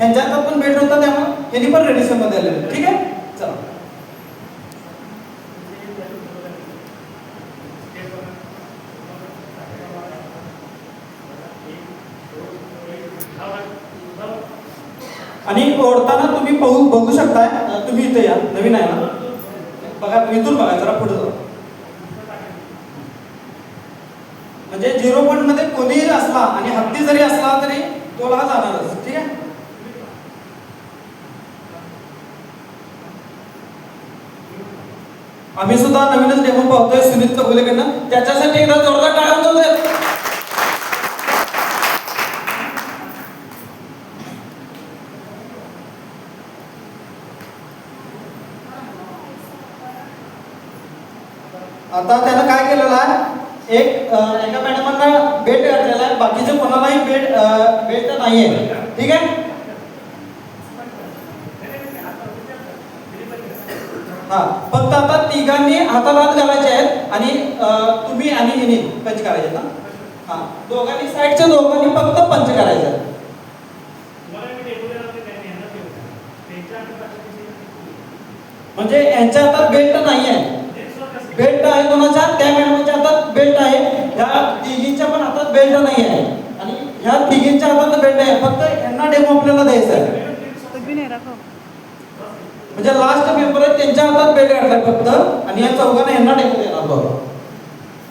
ह्यांच्या हातात पण बेल्ट होता, त्यामुळे यांनी पण रेडिएशन मध्ये आलेलं. ठीक आहे, चला. आणि ओढताना तुम्ही बघू शकताय, तुम्ही इथे या, नवीन आहे ना, बघा इथून बघा, जरा पुढे जाऊ. म्हणजे 0 पॉईंट मध्ये कोणीही असला आणि हत्ती जरी असला तरी तो हा जाणारच. ठीक आहे, आम्ही सुद्धा नवीनच डेमो पाहतोय सुनील कबुलेकडनं, त्याच्यासाठी एकदा जोरदार टाळ्या वाजवूया. आता त्यानं काय केलेलं आहे, एका मॅडमांना बेल्ट घातलेला आहे, बाकीचे कोणालाही बेल्ट नाही आहे. ठीक आहे, हा, फक्त आता तिघांनी हातात हात घालायचे आहेत आणि तुम्ही आणि हिने पंच करायचे ना. हा, दोघांनी साईडच्या दोघांनी फक्त पंच करायचे. म्हणजे यांच्या हातात बेल्ट नाही आहे, बेल्ट आहे कोणाच्या, त्या मॅडमच्या हातात बेल्ट आहे, ह्या तिघींच्या पण हातात बेल्ट नाही आहे आणि ह्या तिघींच्या हातात बेल्ट आहे. फक्त यांना डेमो आपल्याला द्यायचा आहे. म्हणजे लास्ट पेपर आहे, त्यांच्या हातात बेल्ट घातलाय फक्त आणि या चौघांना यांना डेमो देणार बघा.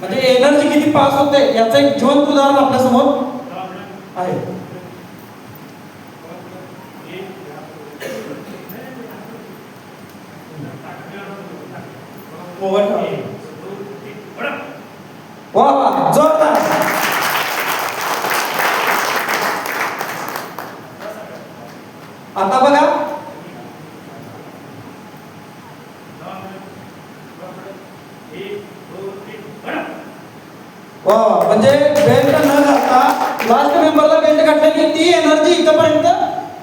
म्हणजे एनर्जी किती पास होते याचं एक जिवंत उदाहरण आपल्या समोर आहे. वा वा, जोरदार. आता बघा, वा, म्हणजे बेल्ट न घालता लास्ट मेंबरला बेल्ट घातल्याने ती एनर्जी इथपर्यंत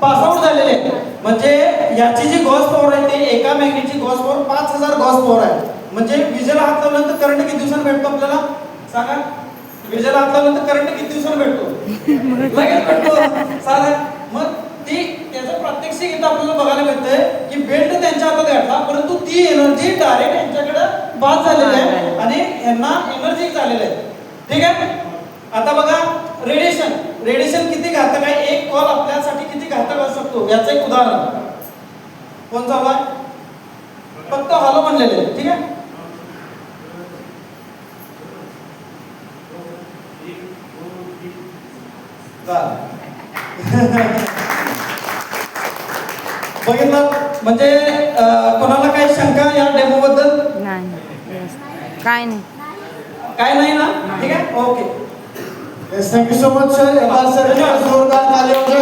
पास आउट झालेली आहे. म्हणजे याची जी गॉस पॉवर आहे ते एका मॅग्नेटची गॉस पॉवर 5000 गॉस पॉवर आहे. म्हणजे विजेला हात लावल्यानंतर करंट किती दिवसांनी भेटतो आपल्याला सांगा? विजेला हात लावल्यानंतर करंट किती दिवसांनी भेटतो? लगेच भेटतो साधा. मग ती त्याचं प्रात्यक्षिक इथं आपल्याला बघायला मिळतंय की बेल्ट त्यांच्या हातात घातला, परंतु ती एनर्जी डायरेक्ट यांच्याकडे पास झालेली आहे आणि यांना एनर्जी झालेली आहे. ठीक आहे, आता बघा रेडिएशन किती घातक आहे, एक कॉल आपल्यासाठी किती घातक असू शकतो याचं एक उदाहरण. कोण चालू आहे? फक्त हॅलो म्हणलेले. ठीक आहे, बघितलं. म्हणजे कोणाला काही शंका या डेमो बद्दल? नाही, काय नाही, काय नाही ना. ठीक आहे, okay. Thank you so much sir. जोरदार ताली होते.